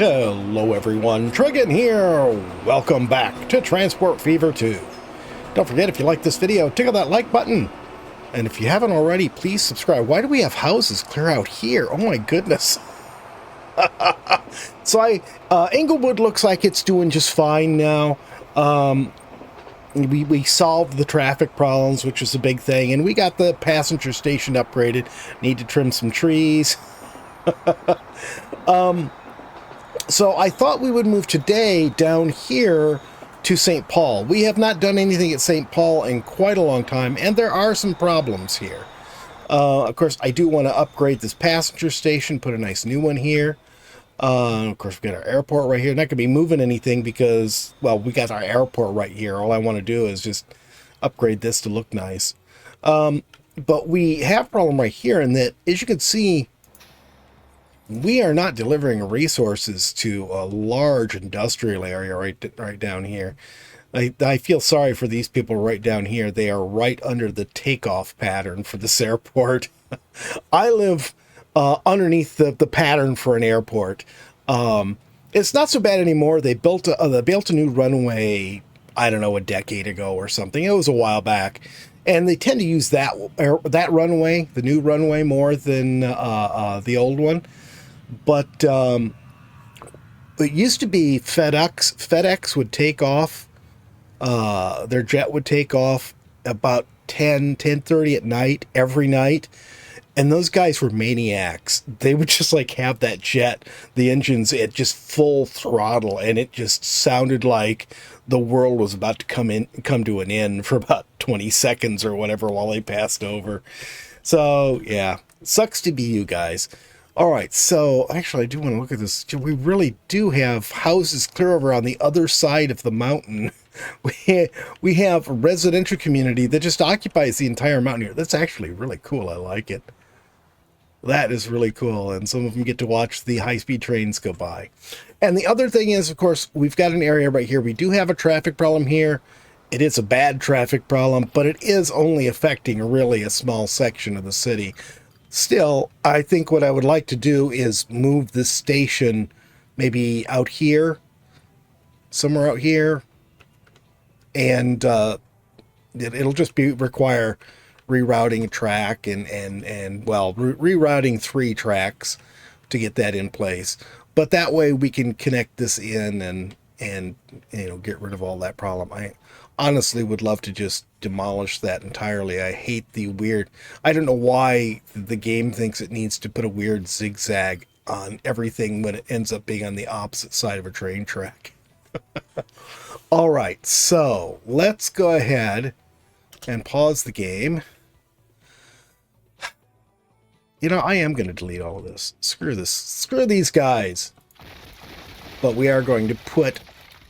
Hello everyone, Trigan here! Welcome back to Transport Fever 2. Don't forget, if you like this video, tickle that like button. And if you haven't already, please subscribe. Why do we have houses clear out here? Oh my goodness. So Inglewood looks like it's doing just fine now. We solved the traffic problems, which is a big thing, and we got the passenger station upgraded. Need to trim some trees. So I thought we would move today down here to St. Paul. We have not done anything at St. Paul in quite a long time, and there are some problems here. Of course, I do want to upgrade this passenger station, put a nice new one here. Of course, we got our airport right here. Not going to be moving anything because, well, we got our airport right here. All I want to do is just upgrade this to look nice. But we have a problem right here in that, as you can see, we are not delivering resources to a large industrial area right down here. I feel sorry for these people right down here. They are right under the takeoff pattern for this airport. I live underneath the pattern for an airport. It's not so bad anymore. They built a new runway, I don't know, a decade ago or something. It was a while back. And they tend to use that runway, the new runway, more than the old one. But it used to be FedEx would take off, their jet would take off about 10:30 at night, every night. And those guys were maniacs. They would just like have that jet, the engines at just full throttle, and it just sounded like the world was about to come to an end for about 20 seconds or whatever while they passed over. So yeah, sucks to be you guys. All right, so actually I do want to look at this. We really do have houses clear over on the other side of the mountain. We have a residential community that just occupies the entire mountain here. That's actually really cool. I like it. That is really cool, and some of them get to watch the high-speed trains go by. And the other thing is, of course, we've got an area right here. We do have a traffic problem here. It is a bad traffic problem, but it is only affecting really a small section of the city. Still, I think what I would like to do is move this station maybe out here, somewhere out here, and it'll just require rerouting a track and rerouting 3 tracks to get that in place. But that way we can connect this in and get rid of all that problem. I honestly would love to just demolish that entirely. I hate the weird, I don't know why the game thinks it needs to put a weird zigzag on everything when it ends up being on the opposite side of a train track. All right, so let's go ahead and pause the game. I am going to delete all of this. Screw this. Screw these guys. But we are going to put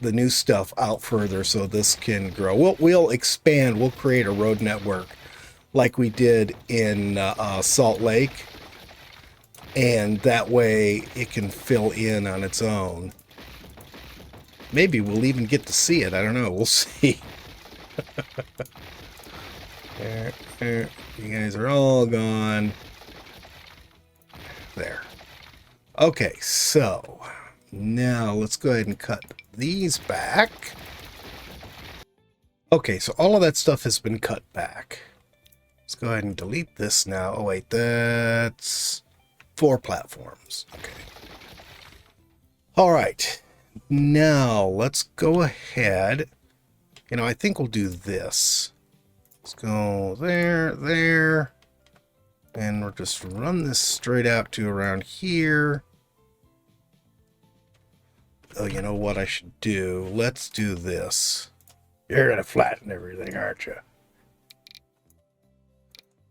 the new stuff out further so this can grow. We'll expand. We'll create a road network like we did in Salt Lake. And that way it can fill in on its own. Maybe we'll even get to see it. I don't know. We'll see. You guys are all gone. There. Okay, so now let's go ahead and cut these back. Okay, so all of that stuff has been cut back. Let's go ahead and delete this now. Oh wait, that's 4 platforms. Okay. All right. Now let's go ahead. I think we'll do this. Let's go there. And we'll just run this straight out to around here. Oh, you know what I should do? Let's do this. You're going to flatten everything, aren't you?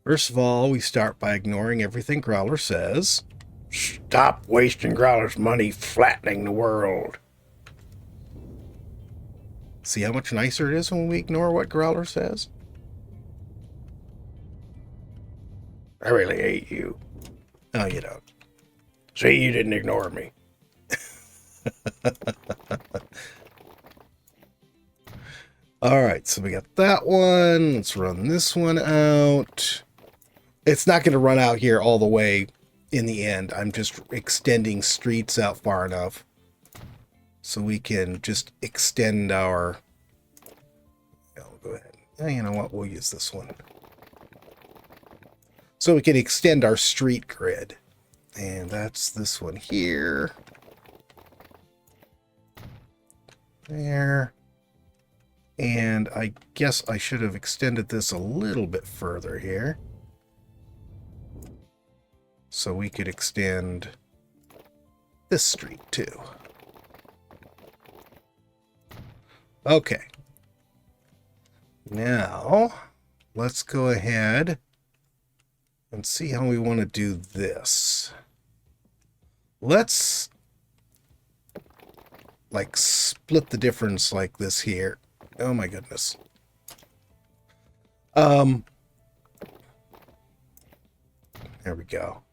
First of all, we start by ignoring everything Growler says. Stop wasting Growler's money flattening the world. See how much nicer it is when we ignore what Growler says? I really hate you. No, you don't. See, you didn't ignore me. All right, so we got that one. Let's run this one out. It's not going to run out here all the way in the end. I'm just extending streets out far enough. so we can just extend our... I'll go ahead. You know what? We'll use this one. So we can extend our street grid. And that's this one here. There. And I guess I should have extended this a little bit further here. So we could extend this street too. Okay. Now, let's go ahead and see how we want to do this. Let's like split the difference like this here. Oh my goodness. There we go.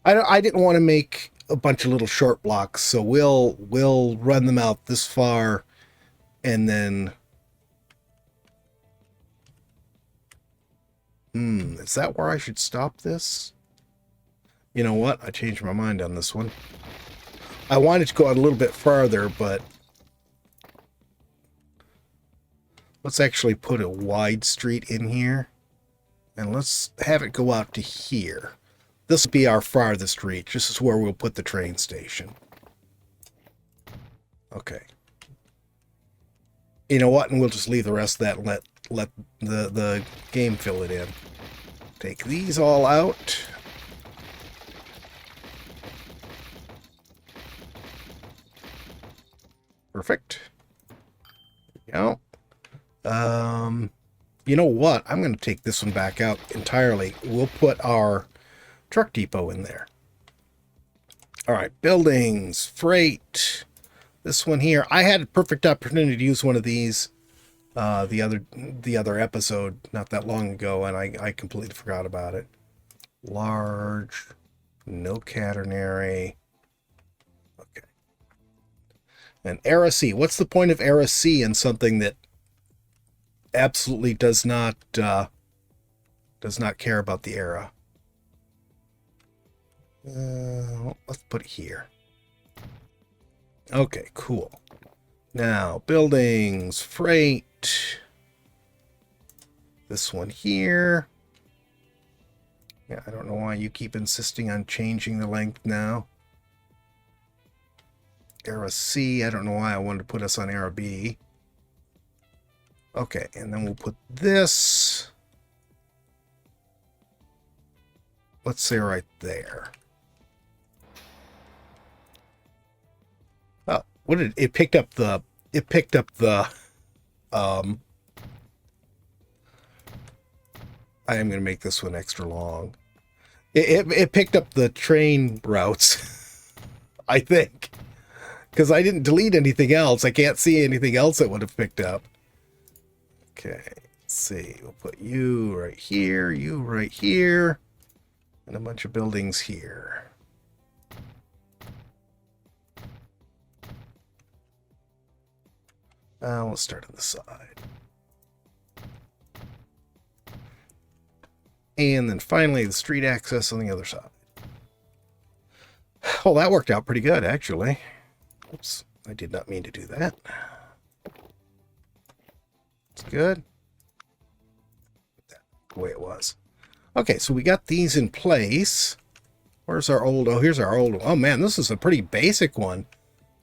I didn't want to make a bunch of little short blocks, so we'll run them out this far, and then is that where I should stop this? You know what? I changed my mind on this one. I wanted to go out a little bit farther, but let's actually put a wide street in here, and let's have it go out to here. This will be our farthest reach. This is where we'll put the train station. Okay. You know what? And we'll just leave the rest of that and let the game fill it in. Take these all out. Perfect. There we go. You know what? I'm going to take this one back out entirely. We'll put our truck depot in there. All right, buildings, freight. This one here. I had a perfect opportunity to use one of these the other episode not that long ago, and I completely forgot about it. Large, no catenary. Okay. And era C. What's the point of era C in something that absolutely does not care about the era? Let's put it here. Okay, cool. Now, buildings, freight. This one here. Yeah, I don't know why you keep insisting on changing the length now. Era C, I don't know why I wanted to put us on era B. Okay, and then we'll put this. Let's say right there. Oh, what did it picked up the I am going to make this one extra long. It picked up the train routes, I think, because I didn't delete anything else. I can't see anything else it would have picked up. Okay, let's see. We'll put you right here, and a bunch of buildings here. We'll start on the side. And then finally the street access on the other side. Well, that worked out pretty good, actually. Oops, I did not mean to do that. It's good. The way it was. Okay, so we got these in place. Where's our old... Oh, here's our old one. Oh, man, this is a pretty basic one.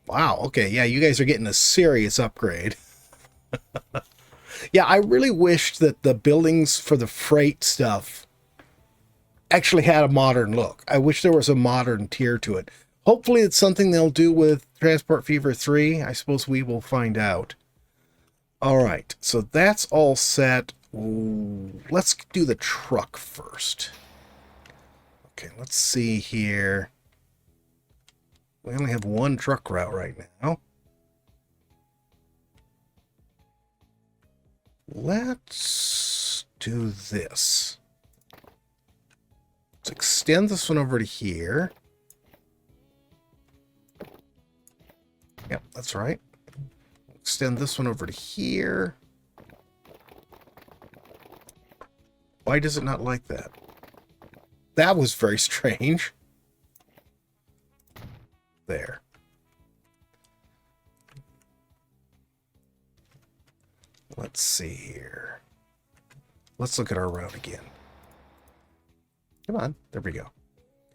Wow, okay, yeah, you guys are getting a serious upgrade. Yeah, I really wished that the buildings for the freight stuff actually had a modern look. I wish there was a modern tier to it. Hopefully it's something they'll do with Transport Fever 3. I suppose we will find out. All right, so that's all set. Ooh, let's do the truck first. Okay, let's see here. We only have one truck route right now. Let's do this. Let's extend this one over to here. Yep, that's right. Extend this one over to here. Why does it not like that? That was very strange. There. Let's see here. Let's look at our route again. Come on. There we go.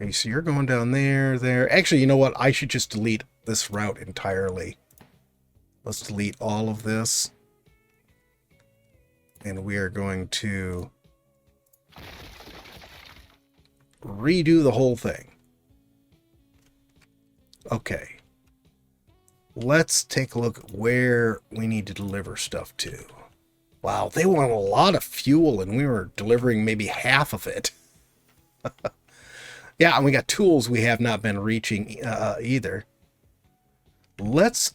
Okay, so you're going down there, there. Actually, you know what? I should just delete this route entirely. Let's delete all of this. And we are going to redo the whole thing. Okay. Let's take a look at where we need to deliver stuff to. Wow, they want a lot of fuel, and we were delivering maybe half of it. Yeah, and we got tools we have not been reaching either. Let's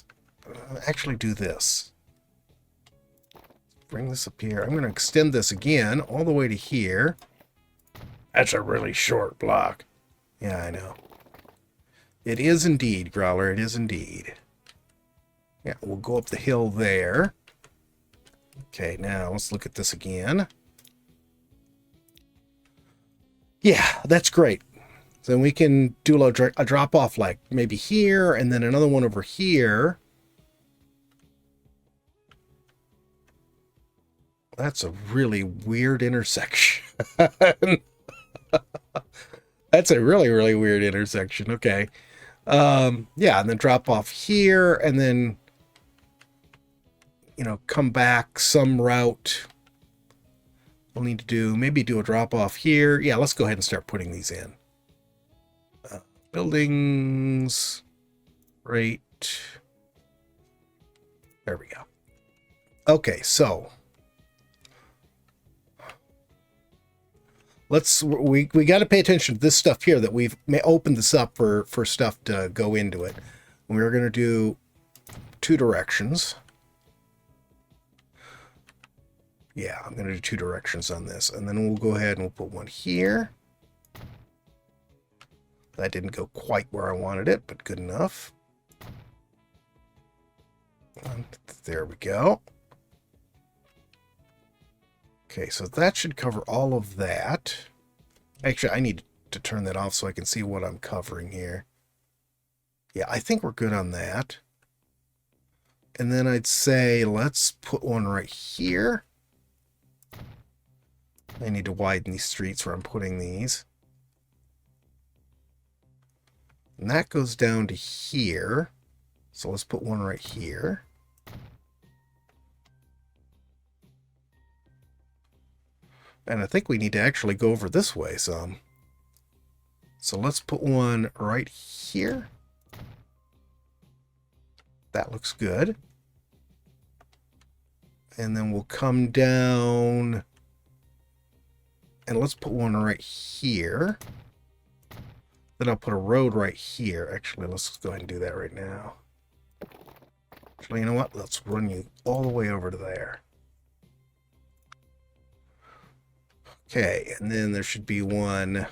actually do this. Bring this up here. I'm going to extend this again all the way to here. That's a really short block. Yeah, I know. It is indeed, Growler. It is indeed. Yeah, we'll go up the hill there. Okay, now let's look at this again. Yeah, that's great. So we can do a drop off like maybe here and then another one over here. That's a really weird intersection. That's a really, really weird intersection. Okay. Yeah, and then drop off here and then, you know, come back some route. We'll need to maybe do a drop off here. Yeah, let's go ahead and start putting these in. Buildings, right. There we go. Okay, so we got to pay attention to this stuff here that we've opened this up for stuff to go into it. We're going to do 2 directions. Yeah, I'm going to do 2 directions on this. And then we'll go ahead and we'll put one here. That didn't go quite where I wanted it, but good enough. There we go. Okay, so that should cover all of that. Actually, I need to turn that off so I can see what I'm covering here. Yeah, I think we're good on that. And then I'd say let's put one right here. I need to widen these streets where I'm putting these. And that goes down to here. So let's put one right here. And I think we need to actually go over this way some. So let's put one right here. That looks good. And then we'll come down. And let's put one right here. Then I'll put a road right here. Actually, let's go ahead and do that right now. Actually, you know what? Let's run you all the way over to there. Okay, and then there should be one.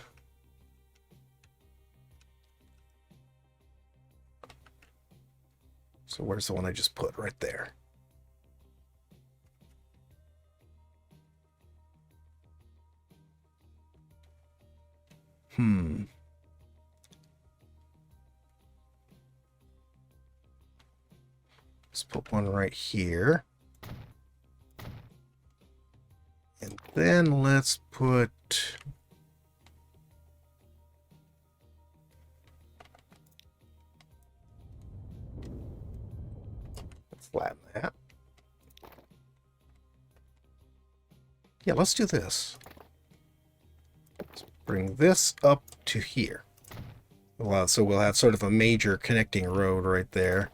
So where's the one I just put? Right there. Let's put one right here. And then let's put... Let's flatten that. Yeah, let's do this. Let's bring this up to here. Well, so we'll have sort of a major connecting road right there.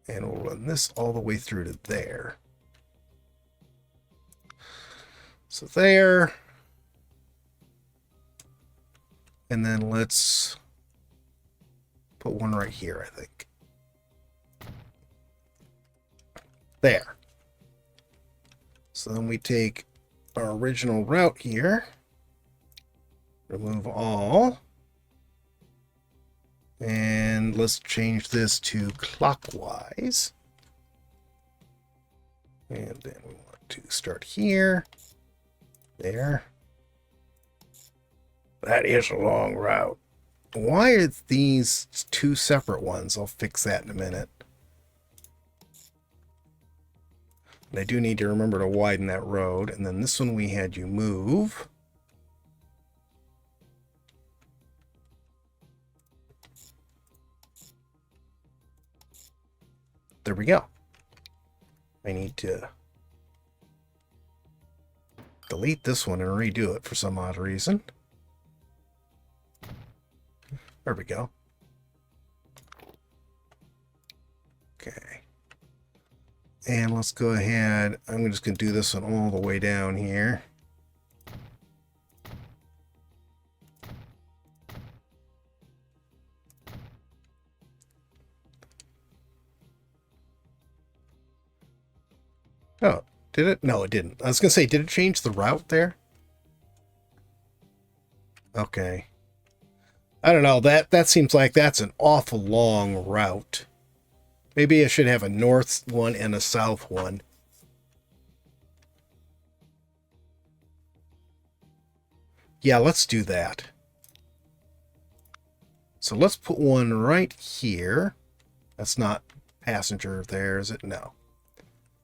And we'll run this all the way through to there. So there. And then let's put one right here, I think. There. So then we take our original route here. Remove all. And let's change this to clockwise. And then we want to start here. There. That is a long route. Why are these 2 separate ones? I'll fix that in a minute. I do need to remember to widen that road. And then this one we had you move. There we go. I need to delete this one and redo it for some odd reason. There we go. Okay. And let's go ahead. I'm just going to do this one all the way down here. Oh, did it? No, it didn't. I was going to say, did it change the route there? Okay. I don't know. That seems like that's an awful long route. Maybe I should have a north one and a south one. Yeah, let's do that. So let's put one right here. That's not passenger there, is it? No.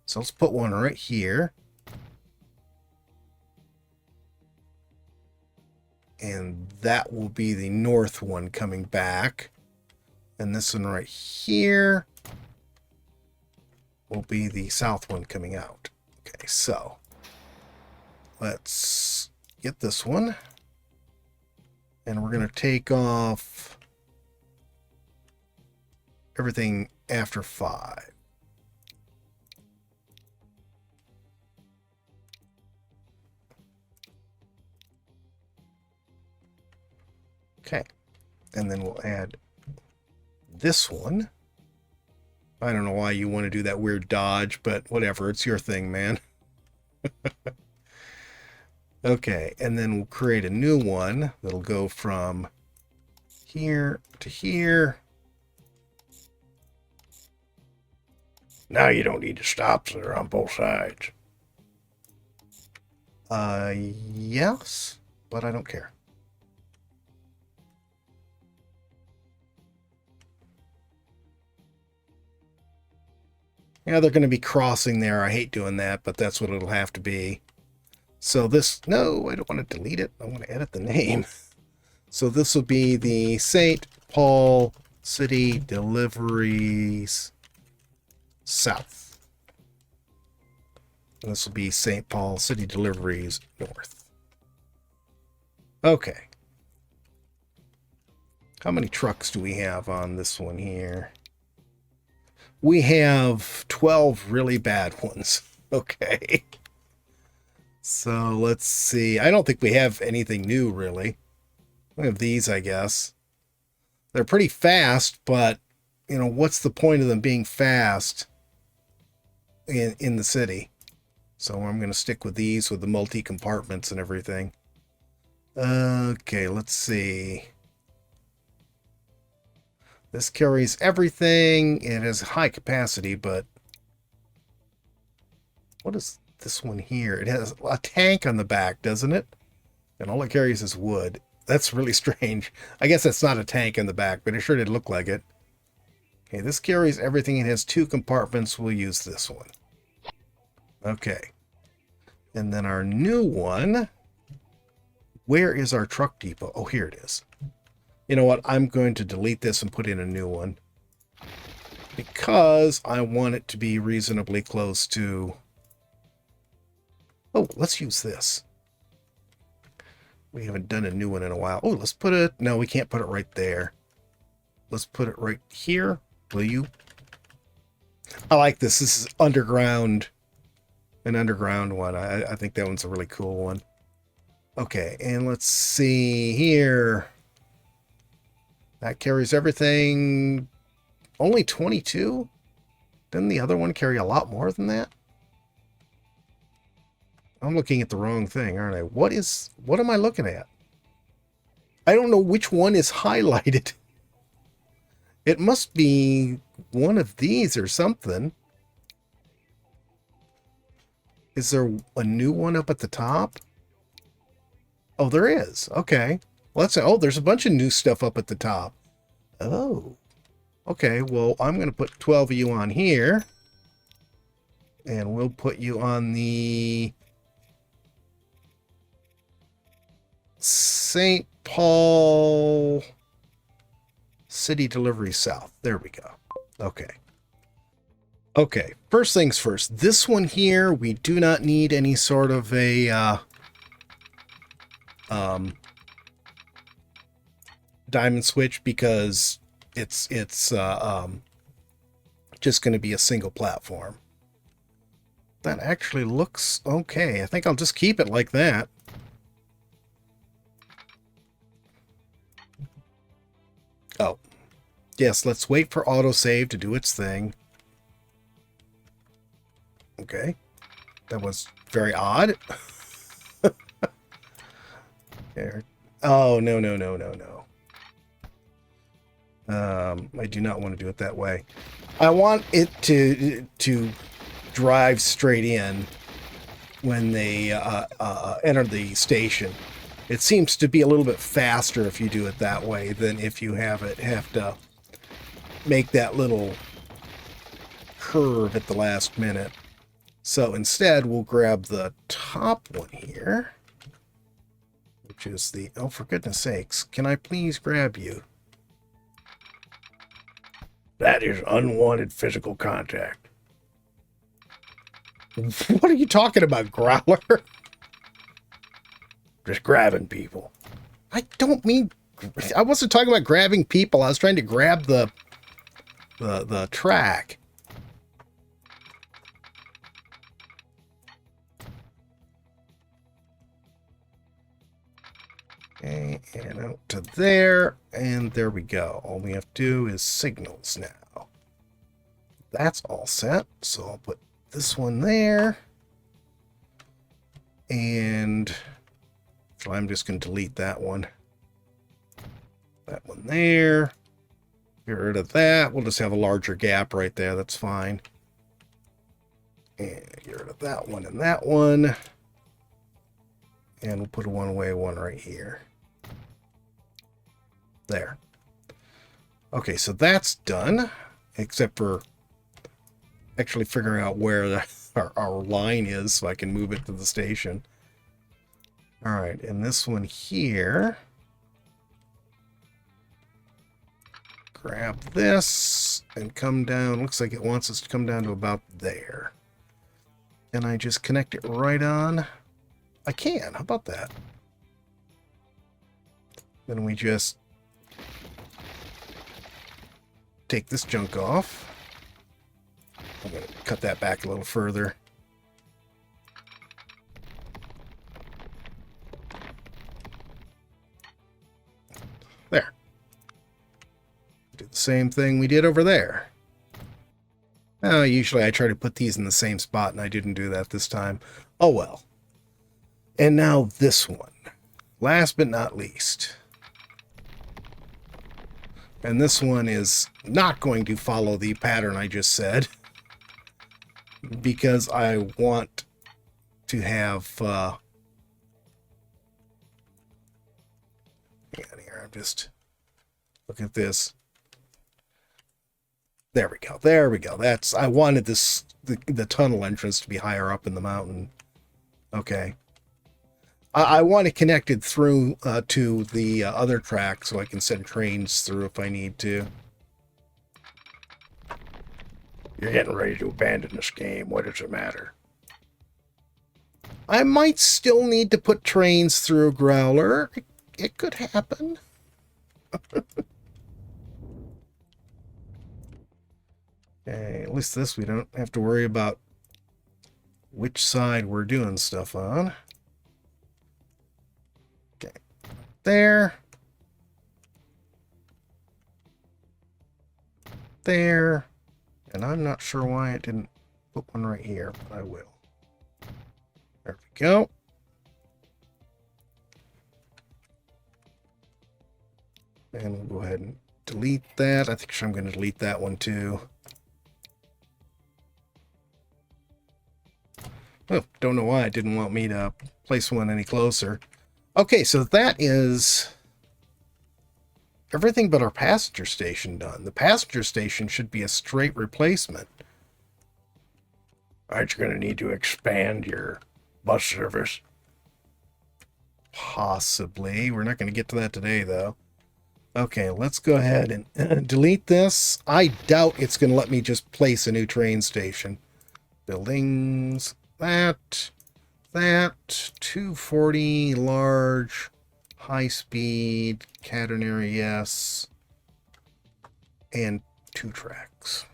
So let's put one right here. And that will be the north one coming back. And this one right here will be the south one coming out. Okay, so let's get this one. And we're going to take off everything after 5. Okay, and then we'll add this one. I don't know why you want to do that weird dodge, but whatever, it's your thing, man. Okay, and then we'll create a new one that'll go from here to here. Now you don't need to stop, so they're on both sides. Yes, but I don't care. Yeah, they're going to be crossing there. I hate doing that, but that's what it'll have to be. So this, no, I don't want to delete it. I want to edit the name. So this will be the St. Paul City Deliveries South. And this will be St. Paul City Deliveries North. Okay. How many trucks do we have on this one here? We have 12 really bad ones. Okay. So let's see. I don't think we have anything new, really. We have these, I guess. They're pretty fast, but, you know, what's the point of them being fast in the city? So I'm going to stick with these with the multi-compartments and everything. Okay, let's see. This carries everything. It has high capacity, but what is this one here? It has a tank on the back, doesn't it? And all it carries is wood. That's really strange. I guess that's not a tank in the back, but it sure did look like it. Okay, this carries everything. It has 2 compartments. We'll use this one. Okay. And then our new one. Where is our truck depot? Oh, here it is. You know what? I'm going to delete this and put in a new one. Because I want it to be reasonably close to... Oh, let's use this. We haven't done a new one in a while. Oh, let's put it... No, we can't put it right there. Let's put it right here. Will you? I like this. This is underground. An underground one. I think that one's a really cool one. Okay, and let's see here. That carries everything. Only 22? Didn't the other one carry a lot more than that? I'm looking at the wrong thing, aren't I? What am I looking at? I don't know which one is highlighted. It must be one of these or something. Is there a new one up at the top? Oh, there is. Okay. Well, oh, there's a bunch of new stuff up at the top. Oh. Okay, well, I'm going to put 12 of you on here. And we'll put you on the St. Paul City Delivery South. There we go. Okay. Okay, first things first. This one here, we do not need any sort of a diamond switch because it's just going to be a single platform. That actually looks okay. I think I'll just keep it like that. Oh, yes, let's wait for autosave to do its thing. Okay, that was very odd. There. Oh, no, no, no, no, no. I do not want to do it that way. I want it to drive straight in when they enter the station. It seems to be a little bit faster if you do it that way than if you have to make that little curve at the last minute. So instead, we'll grab the top one here, which is the, oh, for goodness sakes, can I please grab you? That is unwanted physical contact. What are you talking about, Growler? Just grabbing people. I don't mean... I wasn't talking about grabbing people. I was trying to grab the track. Okay, and out to there, and there we go. All we have to do is signals now. That's all set, so I'll put this one there. And so I'm just going to delete that one. That one there. Get rid of that. We'll just have a larger gap right there. That's fine. And get rid of that one and that one. And we'll put a one-way one right here. There. Okay, so that's done. Except for actually figuring out where our line is so I can move it to the station. Alright, and this one here. Grab this and come down. Looks like it wants us to come down to about there. And I just connect it right on. I can. How about that? Then we just take this junk off. I'm going to cut that back a little further. There. Do the same thing we did over there. Usually I try to put these in the same spot, and I didn't do that this time. Oh well. And now this one. Last but not least. And this one is not going to follow the pattern I just said. Because I want to have... hang on here, I'm just... Look at this. There we go. There we go. That's... I wanted this... The tunnel entrance to be higher up in the mountain. Okay. I want it connected through to the other track so I can send trains through if I need to. You're getting ready to abandon this game. What does it matter? I might still need to put trains through Growler. It could happen. Okay, at least this we don't have to worry about which side we're doing stuff on. Okay, there. There. And I'm not sure why it didn't put one right here, but I will. There we go. And we'll go ahead and delete that. I think I'm going to delete that one too. Oh, don't know why it didn't want me to place one any closer. Okay, so that is everything but our passenger station done. The passenger station should be a straight replacement. Aren't you going to need to expand your bus service? Possibly. We're not going to get to that today, though. Okay, let's go ahead and delete this. I doubt it's going to let me just place a new train station. Buildings, that, 240, large, high speed, catenary, yes, and 2 tracks.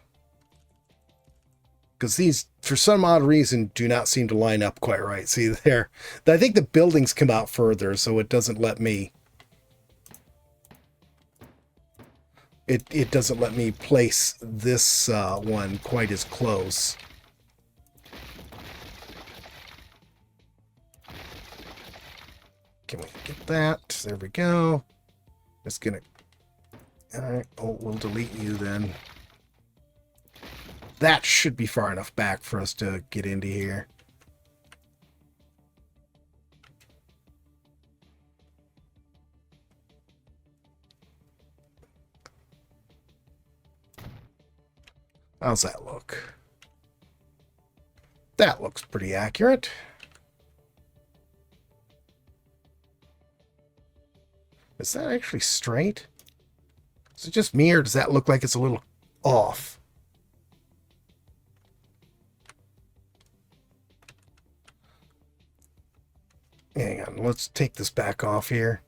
Because these, for some odd reason, do not seem to line up quite right. See there? I think the buildings come out further, so it doesn't let me... It doesn't let me place this one quite as close. Can we get that? There we go. It's gonna... Alright, oh, we'll delete you then. That should be far enough back for us to get into here. How's that look? That looks pretty accurate. Is that actually straight? Is it just me, or does that look like it's a little off? Hang on, let's take this back off here.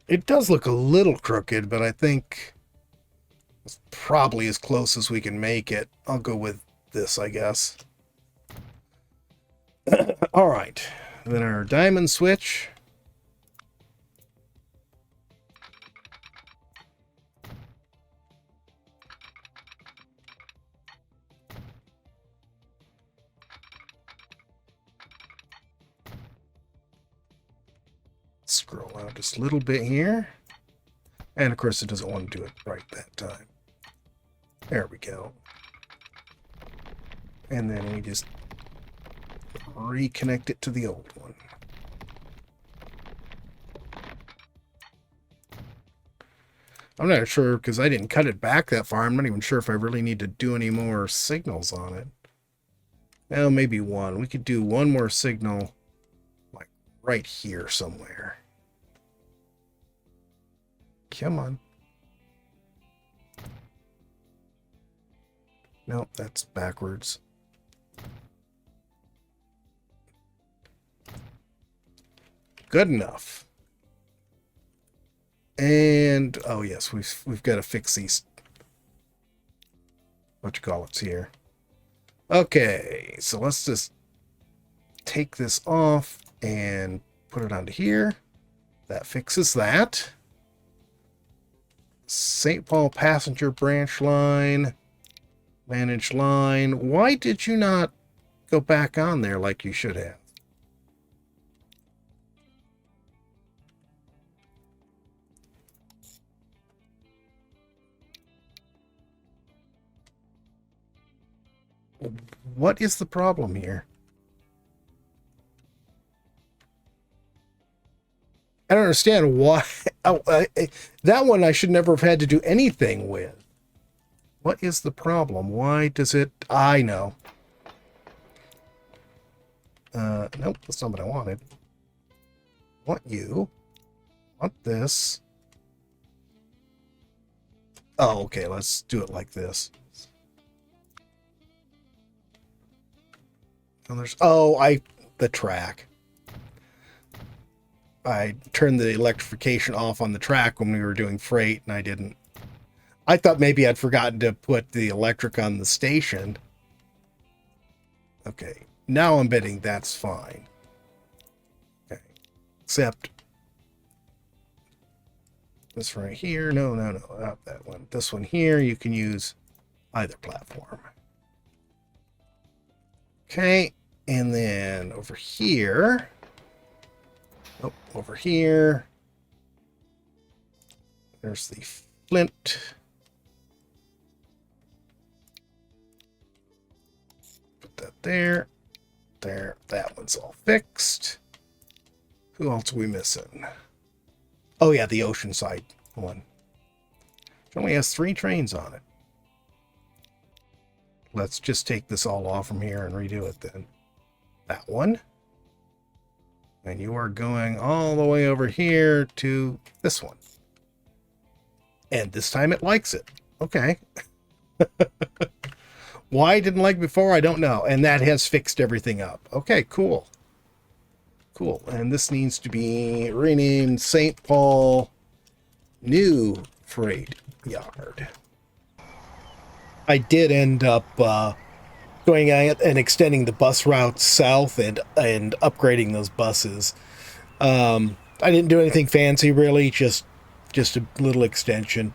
It does look a little crooked, but I think it's probably as close as we can make it. I'll go with this, I guess. All right. Then our diamond switch. Scroll out just a little bit here. And of course it doesn't want to do it right that time. There we go. And then we just reconnect it to the old one. I'm not sure, because I didn't cut it back that far. I'm not even sure if I really need to do any more signals on it. Well, maybe one. We could do one more signal, like right here somewhere. Come on. Nope, that's backwards. Good enough. And oh yes, we've got to fix these what you call it's here. Okay, so let's just take this off and put it onto here. That fixes that. St. Paul passenger branch line, managed line. Why did you not go back on there like you should have? What is the problem here? I don't understand why. Oh, that one I should never have had to do anything with. What is the problem? Why does it... I know. Nope, that's not what I wanted. Want you. Want this. Oh, okay, let's do it like this. And there's... Oh, the track. I turned the electrification off on the track when we were doing freight, and I didn't. I thought maybe I'd forgotten to put the electric on the station. Okay, now I'm betting that's fine. Okay, except this right here. No, not that one. This one here, you can use either platform. Okay, and then over here. Oh, over here. There's the flint. Put that there. There. That one's all fixed. Who else are we missing? Oh, yeah, the Oceanside one. It only has 3 trains on it. Let's just take this all off from here and redo it then. That one. And you are going all the way over here to this one. And this time it likes it. Okay. Why I didn't like it before, I don't know. And that has fixed everything up. Okay, cool. Cool. And this needs to be renamed St. Paul New Freight Yard. I did end up going out and extending the bus routes south and upgrading those buses. I didn't do anything fancy really, just a little extension.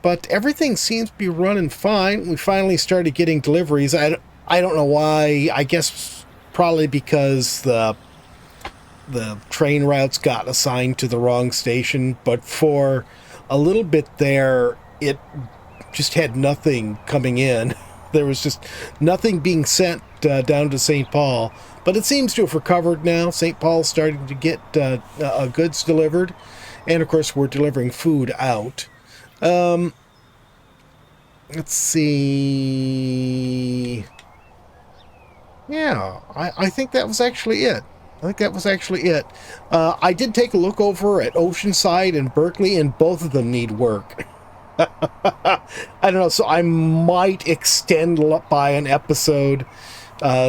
But everything seems to be running fine. We finally started getting deliveries. I don't know why. I guess probably because the train routes got assigned to the wrong station. But for a little bit there, it just had nothing coming in. There was just nothing being sent down to St. Paul. But it seems to have recovered now. St. Paul's starting to get goods delivered. And, of course, we're delivering food out. Let's see. Yeah, I think that was actually it. I did take a look over at Oceanside and Berkeley, and both of them need work. I don't know, so I might extend by an episode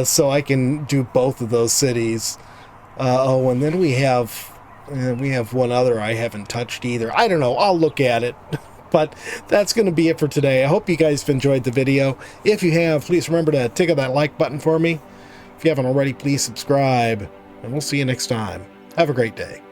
so I can do both of those cities. And then we have one other I haven't touched either. I don't know, I'll look at it. But that's going to be it for today. I hope you guys have enjoyed the video. If you have, please remember to tickle that like button for me. If you haven't already, please subscribe. And we'll see you next time. Have a great day.